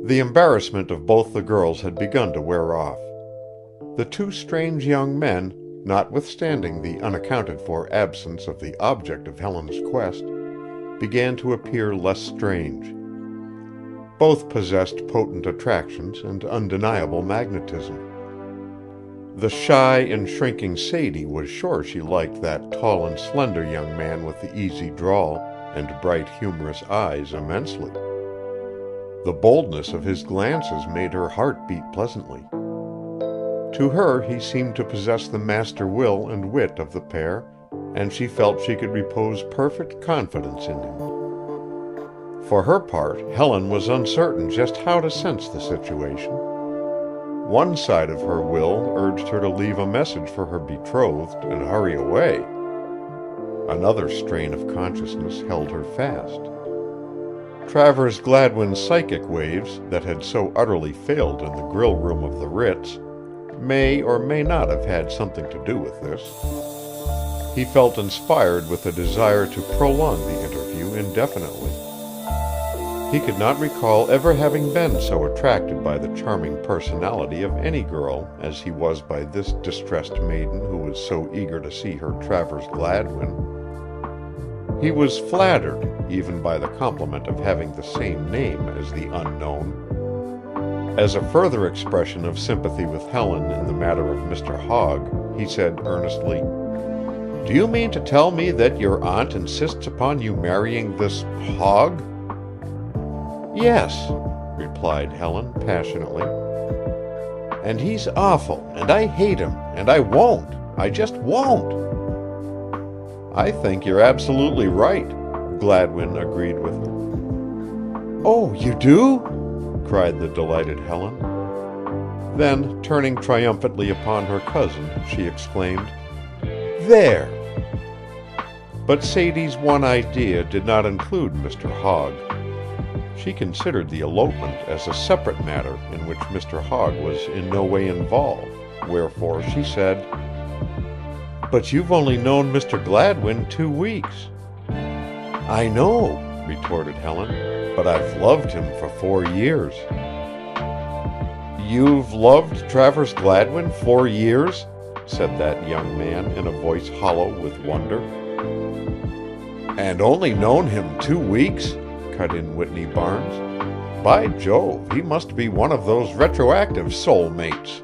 The embarrassment of both the girls had begun to wear off. The two strange young men, notwithstanding the unaccounted-for absence of the object of Helen's quest, began to appear less strange. Both possessed potent attractions and undeniable magnetism. The shy and shrinking Sadie was sure she liked that tall and slender young man with the easy drawl and bright, humorous eyes immensely. The boldness of his glances made her heart beat pleasantly. To her he seemed to possess the master will and wit of the pair, and she felt she could repose perfect confidence in him. For her part, Helen was uncertain just how to sense the situation. One side of her will urged her to leave a message for her betrothed and hurry away. Another strain of consciousness held her fast. Travers Gladwin's psychic waves, that had so utterly failed in the grill room of the Ritz, may or may not have had something to do with this. He felt inspired with a desire to prolong the interview indefinitely. He could not recall ever having been so attracted by the charming personality of any girl as he was by this distressed maiden who was so eager to see her Travers Gladwin. He was flattered, even by the compliment of having the same name as the unknown. As a further expression of sympathy with Helen in the matter of Mr. Hogg, he said earnestly, "Do you mean to tell me that your aunt insists upon you marrying this Hogg?" "Yes," replied Helen passionately. "And he's awful, and I hate him, and I won't. I just won't." "I think you're absolutely right," Gladwin agreed with her. "Oh, you do?" cried the delighted Helen. Then, turning triumphantly upon her cousin, she exclaimed, "There!" But Sadie's one idea did not include Mr. Hogg. She considered the elopement as a separate matter in which Mr. Hogg was in no way involved, wherefore she said, "But you've only known Mr. Gladwin 2 weeks." "I know," retorted Helen, "but I've loved him for 4 years." "You've loved Travers Gladwin 4 years?" said that young man in a voice hollow with wonder. "And only known him 2 weeks?" cut in Whitney Barnes. "By Jove, he must be one of those retroactive soulmates."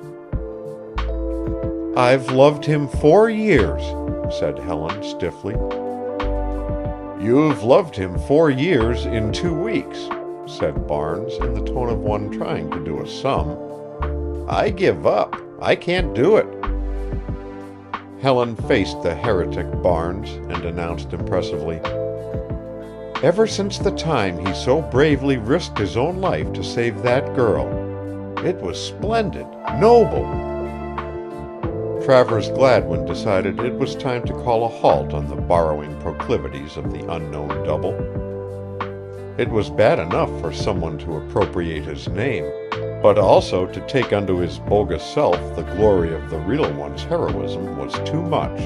"I've loved him 4 years," said Helen stiffly. "You've loved him 4 years in 2 weeks," said Barnes in the tone of one trying to do a sum. "I give up. I can't do it." Helen faced the heretic Barnes and announced impressively, "Ever since the time he so bravely risked his own life to save that girl. It was splendid, noble." Travers Gladwin decided it was time to call a halt on the borrowing proclivities of the unknown double. It was bad enough for someone to appropriate his name, but also to take unto his bogus self the glory of the real one's heroism was too much.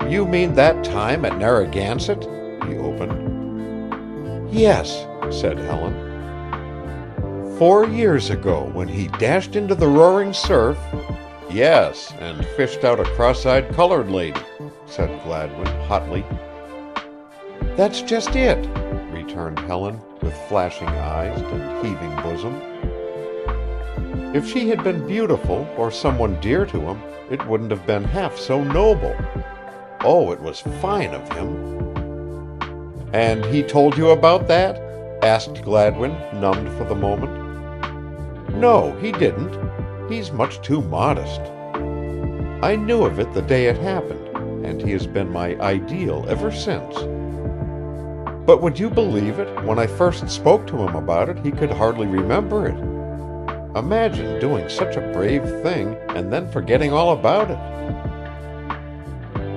"You mean that time at Narragansett?" he opened. "Yes," said Helen. 4 years ago, when he dashed into the roaring surf—" "Yes, and fished out a cross-eyed colored lady," said Gladwin hotly. "That's just it," returned Helen, with flashing eyes and heaving bosom. "If she had been beautiful or someone dear to him, it wouldn't have been half so noble. Oh, it was fine of him." "And he told you about that?" asked Gladwin, numbed for the moment. "No, he didn't. He's much too modest. I knew of it the day it happened, and he has been my ideal ever since. But would you believe it, when I first spoke to him about it, he could hardly remember it. Imagine doing such a brave thing and then forgetting all about it."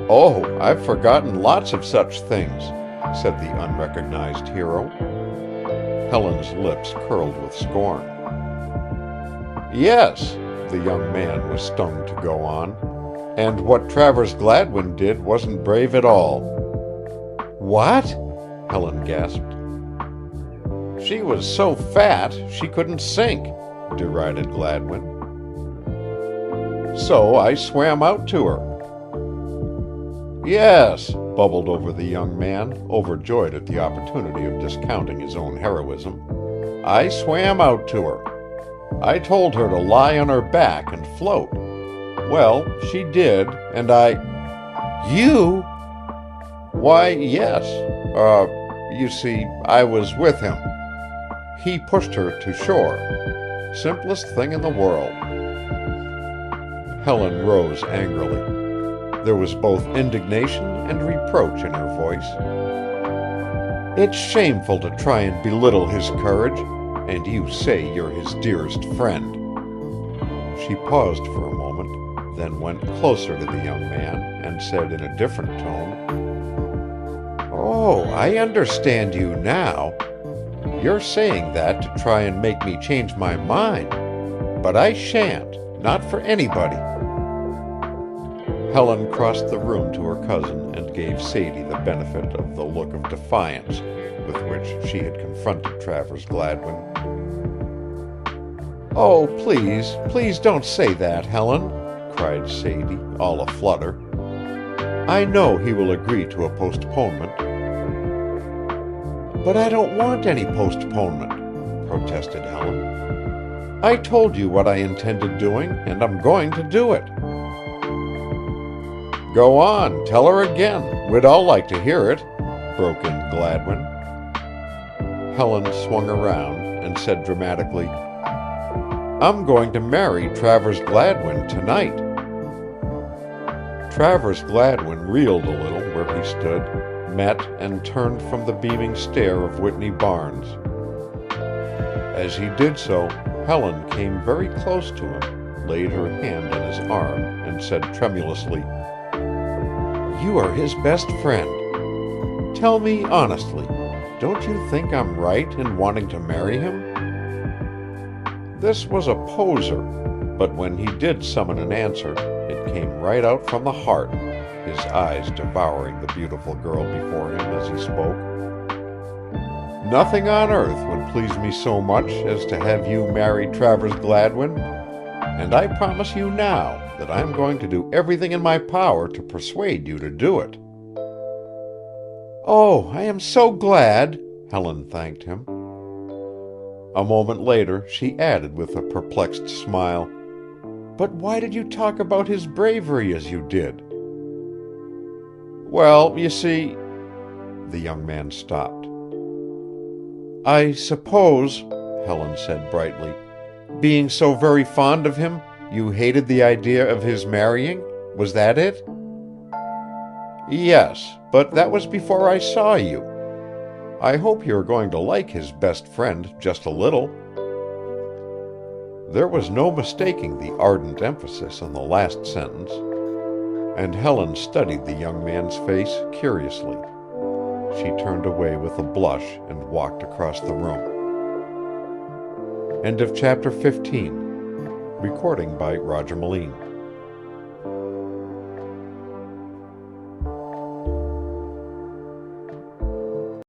"Oh, I've forgotten lots of such things," said the unrecognized hero. Helen's lips curled with scorn. "Yes," the young man was stung to go on, "and what Travers Gladwin did wasn't brave at all." "What?" Helen gasped. She was so fat she couldn't sink, derided Gladwin. So I swam out to her. Yes, bubbled over the young man, overjoyed at the opportunity of discounting his own heroism. I swam out to her. I told her to lie on her back and float. Well, she did, and You? Why, yes. You see, I was with him. He pushed her to shore. Simplest thing in the world. Helen rose angrily. There was both indignation and reproach in her voice. It's shameful to try and belittle his courage, and you say you're his dearest friend. She paused for a moment, then went closer to the young man and said in a different tone, Oh, I understand you now. You're saying that to try and make me change my mind. But I shan't, not for anybody. Helen crossed the room to her cousin and gave Sadie the benefit of the look of defiance with which she had confronted Travers Gladwin. Oh, please don't say that, Helen, cried Sadie, all aflutter. I know he will agree to a postponement. But I don't want any postponement, protested Helen. I told you what I intended doing, and I'm going to do it. Go on, tell her again. We'd all like to hear it, broke in Gladwin. Helen swung around and said dramatically, I'm going to marry Travers Gladwin tonight. Travers Gladwin reeled a little where he stood, met and turned from the beaming stare of Whitney Barnes. As he did so, Helen came very close to him, laid her hand on his arm, and said tremulously, You are his best friend. Tell me honestly, don't you think I'm right in wanting to marry him? This was a poser, but when he did summon an answer, it came right out from the heart, his eyes devouring the beautiful girl before him as he spoke. Nothing on earth would please me so much as to have you marry Travers Gladwin, and I promise you now that I am going to do everything in my power to persuade you to do it. Oh, I am so glad, Helen thanked him. A moment later she added with a perplexed smile, But why did you talk about his bravery as you did? Well, you see, the young man stopped. I suppose, Helen said brightly, being so very fond of him, you hated the idea of his marrying? Was that it? Yes, but that was before I saw you. I hope you are going to like his best friend just a little. There was no mistaking the ardent emphasis on the last sentence, and Helen studied the young man's face curiously. She turned away with a blush and walked across the room. End of chapter 15. Recording by Roger Moline.